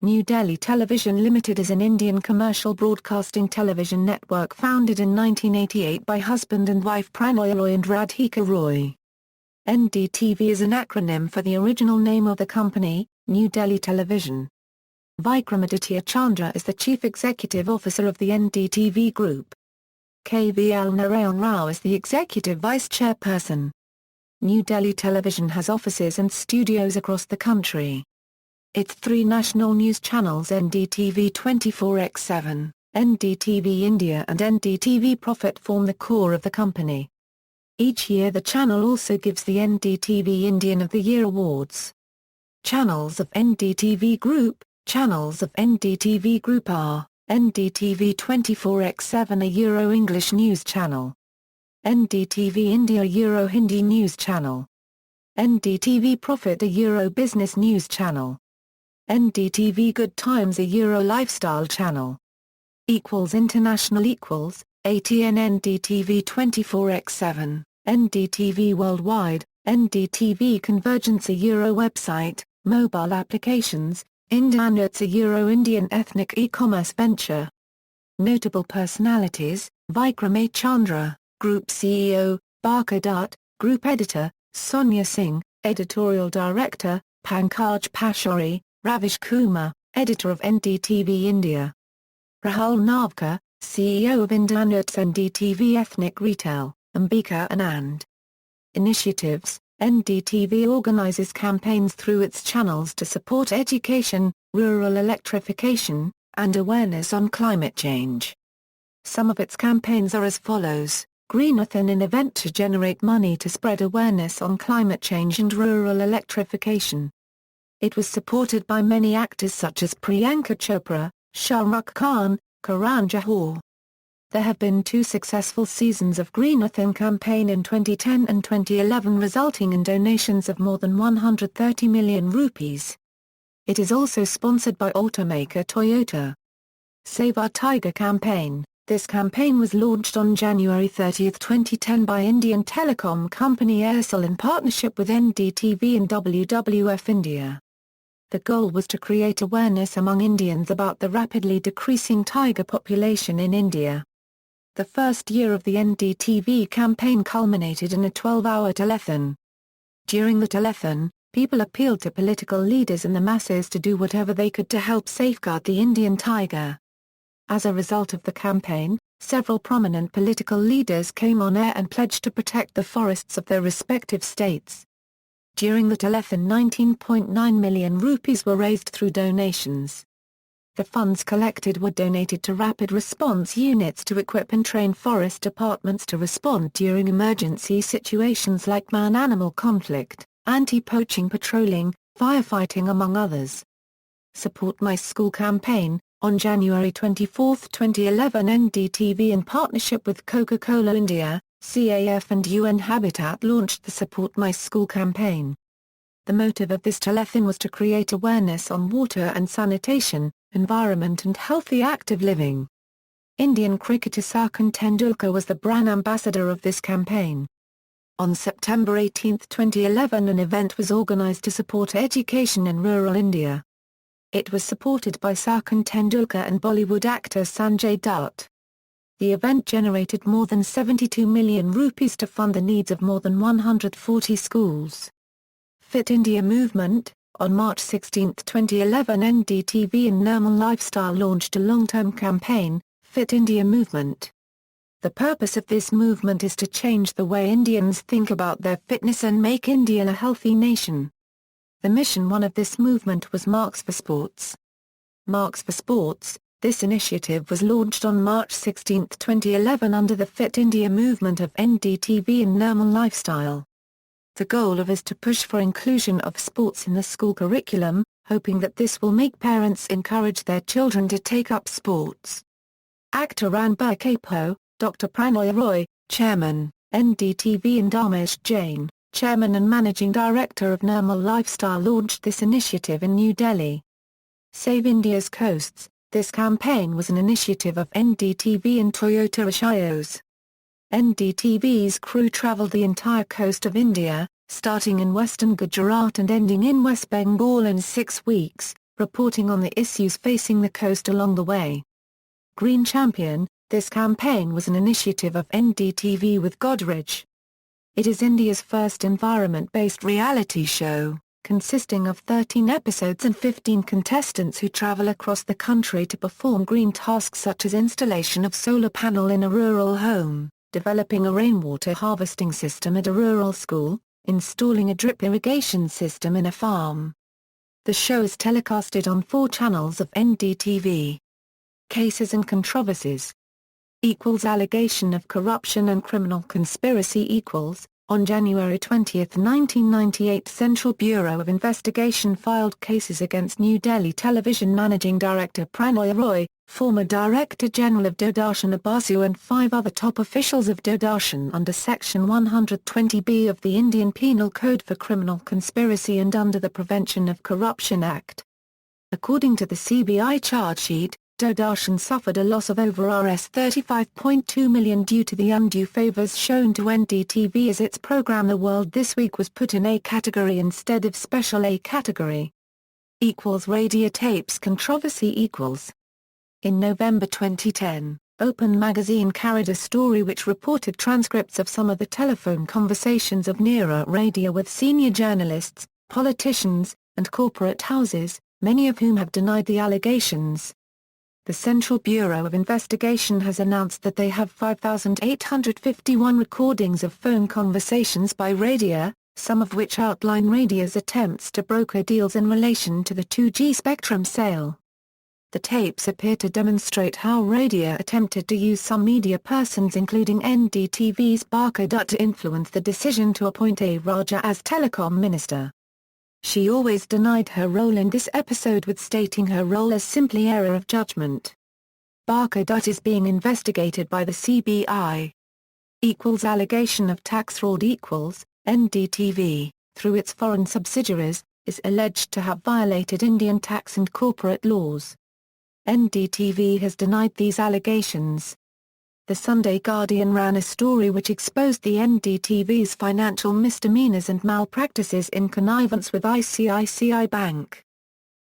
New Delhi Television Limited is an Indian commercial broadcasting television network founded in 1988 by husband and wife Prannoy Roy and Radhika Roy. NDTV is an acronym for the original name of the company, New Delhi Television. Vikramaditya Chandra is the Chief Executive Officer of the NDTV Group. KVL Narayan Rao is the Executive Vice Chairperson. New Delhi Television has offices and studios across the country. Its three national news channels NDTV 24x7, NDTV India and NDTV Profit form the core of the company. Each year the channel also gives the NDTV Indian of the Year awards. Channels of NDTV Group. Channels of NDTV Group are NDTV 24x7 a Euro-English news channel, NDTV India Euro Hindi news channel, NDTV Profit a Euro business news channel, NDTV Good Times a Euro lifestyle channel. International ATN NDTV 24x7, NDTV Worldwide, NDTV Convergence a Euro website, mobile applications, Indianuts a Euro-Indian ethnic e-commerce venture. Notable personalities, Vikramaditya Chandra, Group CEO, Barkha Dutt, Group Editor, Sonia Singh, Editorial Director, Pankaj Pashori, Ravish Kumar, Editor of NDTV India. Rahul Navkar, CEO of Indianuts NDTV Ethnic Retail, Ambika Anand. Initiatives. NDTV organizes campaigns through its channels to support education, rural electrification, and awareness on climate change. Some of its campaigns are as follows: Greenathon, an event to generate money to spread awareness on climate change and rural electrification. It was supported by many actors such as Priyanka Chopra, Shah Rukh Khan, Karan Johar. There have been two successful seasons of Greenathon campaign in 2010 and 2011 resulting in donations of more than 130 million rupees. It is also sponsored by automaker Toyota. Save Our Tiger campaign. This campaign was launched on January 30, 2010 by Indian telecom company Aircel in partnership with NDTV and WWF India. The goal was to create awareness among Indians about the rapidly decreasing tiger population in India. The first year of the NDTV campaign culminated in a 12-hour telethon. During the telethon, people appealed to political leaders and the masses to do whatever they could to help safeguard the Indian tiger. As a result of the campaign, several prominent political leaders came on air and pledged to protect the forests of their respective states. During the telethon 19.9 million rupees were raised through donations. The funds collected were donated to rapid response units to equip and train forest departments to respond during emergency situations like man-animal conflict, anti-poaching patrolling, firefighting among others. Support My School campaign. On January 24, 2011 NDTV in partnership with Coca-Cola India, CAF and UN Habitat launched the Support My School campaign. The motive of this telethon was to create awareness on water and sanitation, environment and healthy active living. Indian cricketer Sachin Tendulkar was the brand ambassador of this campaign. On September 18, 2011 an event was organised to support education in rural India. It was supported by Sachin Tendulkar and Bollywood actor Sanjay Dutt. The event generated more than 72 million rupees to fund the needs of more than 140 schools. Fit India Movement. On March 16, 2011 NDTV and Nirmal Lifestyle launched a long-term campaign, Fit India Movement. The purpose of this movement is to change the way Indians think about their fitness and make India a healthy nation. The mission one of this movement was Marks for Sports. Marks for Sports. This initiative was launched on March 16, 2011 under the Fit India movement of NDTV and Nirmal Lifestyle. The goal is to push for inclusion of sports in the school curriculum, hoping that this will make parents encourage their children to take up sports. Actor Ranbir Kapoor, Dr. Prannoy Roy, Chairman, NDTV and Dharmesh Jain, Chairman and Managing Director of Nirmal Lifestyle launched this initiative in New Delhi. Save India's Coasts. This campaign was an initiative of NDTV and Toyota Ashios. NDTV's crew travelled the entire coast of India, starting in western Gujarat and ending in West Bengal in 6 weeks, reporting on the issues facing the coast along the way. Green Champion, this campaign was an initiative of NDTV with Godrej. It is India's first environment-based reality show, consisting of 13 episodes and 15 contestants who travel across the country to perform green tasks such as installation of solar panel in a rural home, developing a rainwater harvesting system at a rural school, installing a drip irrigation system in a farm. The show is telecasted on 4 channels of NDTV. Cases and controversies. Allegation of corruption and criminal conspiracy. On January 20, 1998, Central Bureau of Investigation filed cases against New Delhi Television Managing Director Prannoy Roy, former Director General of Doordarshan Basu and 5 other top officials of Doordarshan under Section 120B of the Indian Penal Code for criminal conspiracy and under the Prevention of Corruption Act. According to the CBI charge sheet, Doordarshan suffered a loss of over Rs 35.2 million due to the undue favours shown to NDTV as its programme The World This Week was put in A category instead of Special A category. Radio tapes controversy. In November 2010, Open Magazine carried a story which reported transcripts of some of the telephone conversations of Nira Radio with senior journalists, politicians, and corporate houses, many of whom have denied the allegations. The Central Bureau of Investigation has announced that they have 5,851 recordings of phone conversations by Radhika, some of which outline Radhika's attempts to broker deals in relation to the 2G spectrum sale. The tapes appear to demonstrate how Radhika attempted to use some media persons including NDTV's Barkha Dutt to influence the decision to appoint A. Raja as Telecom Minister. She always denied her role in this episode with stating her role as simply error of judgment. Barkha Dutt is being investigated by the CBI. Allegation of tax fraud. NDTV, through its foreign subsidiaries, is alleged to have violated Indian tax and corporate laws. NDTV has denied these allegations. The Sunday Guardian ran a story which exposed the NDTV's financial misdemeanors and malpractices in connivance with ICICI Bank.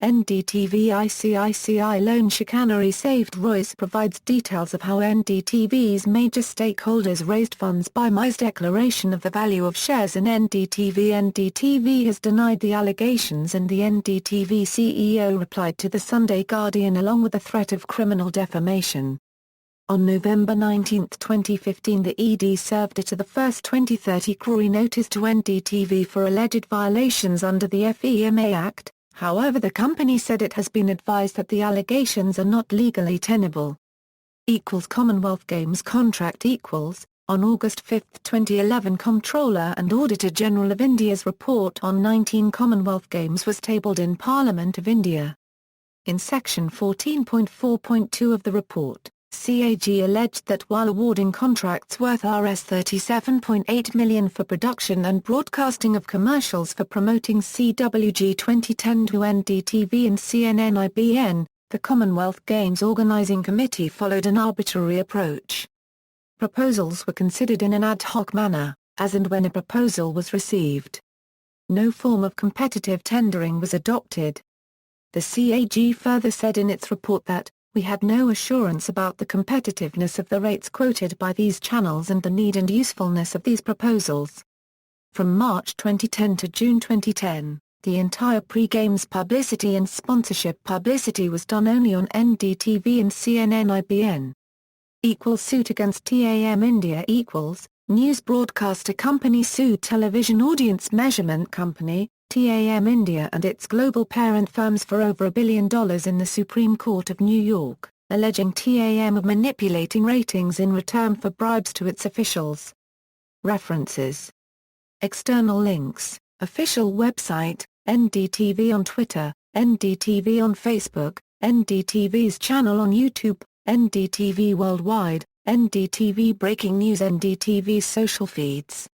NDTV ICICI loan chicanery saved Royce provides details of how NDTV's major stakeholders raised funds by misdeclaration of the value of shares in NDTV. NDTV has denied the allegations and the NDTV CEO replied to the Sunday Guardian along with a threat of criminal defamation. On November 19, 2015, the ED served the first 2030 query notice to NDTV for alleged violations under the FEMA Act, however the company said it has been advised that the allegations are not legally tenable. Commonwealth Games contract. On August 5, 2011, Comptroller and Auditor General of India's report on 19 Commonwealth Games was tabled in Parliament of India. In Section 14.4.2 of the report, CAG alleged that while awarding contracts worth Rs 37.8 million for production and broadcasting of commercials for promoting CWG 2010 to NDTV and CNN-IBN, the Commonwealth Games Organising Committee followed an arbitrary approach. Proposals were considered in an ad hoc manner, as and when a proposal was received. No form of competitive tendering was adopted. The CAG further said in its report that, "We had no assurance about the competitiveness of the rates quoted by these channels and the need and usefulness of these proposals." From March 2010 to June 2010, the entire pre-games publicity and sponsorship publicity was done only on NDTV and CNN-IBN. Suit against TAM India. News broadcaster company sued television audience measurement company, TAM India and its global parent firms for over $1 billion in the Supreme Court of New York, alleging TAM of manipulating ratings in return for bribes to its officials. References. External links, official website, NDTV on Twitter, NDTV on Facebook, NDTV's channel on YouTube, NDTV Worldwide, NDTV Breaking News, NDTV social feeds.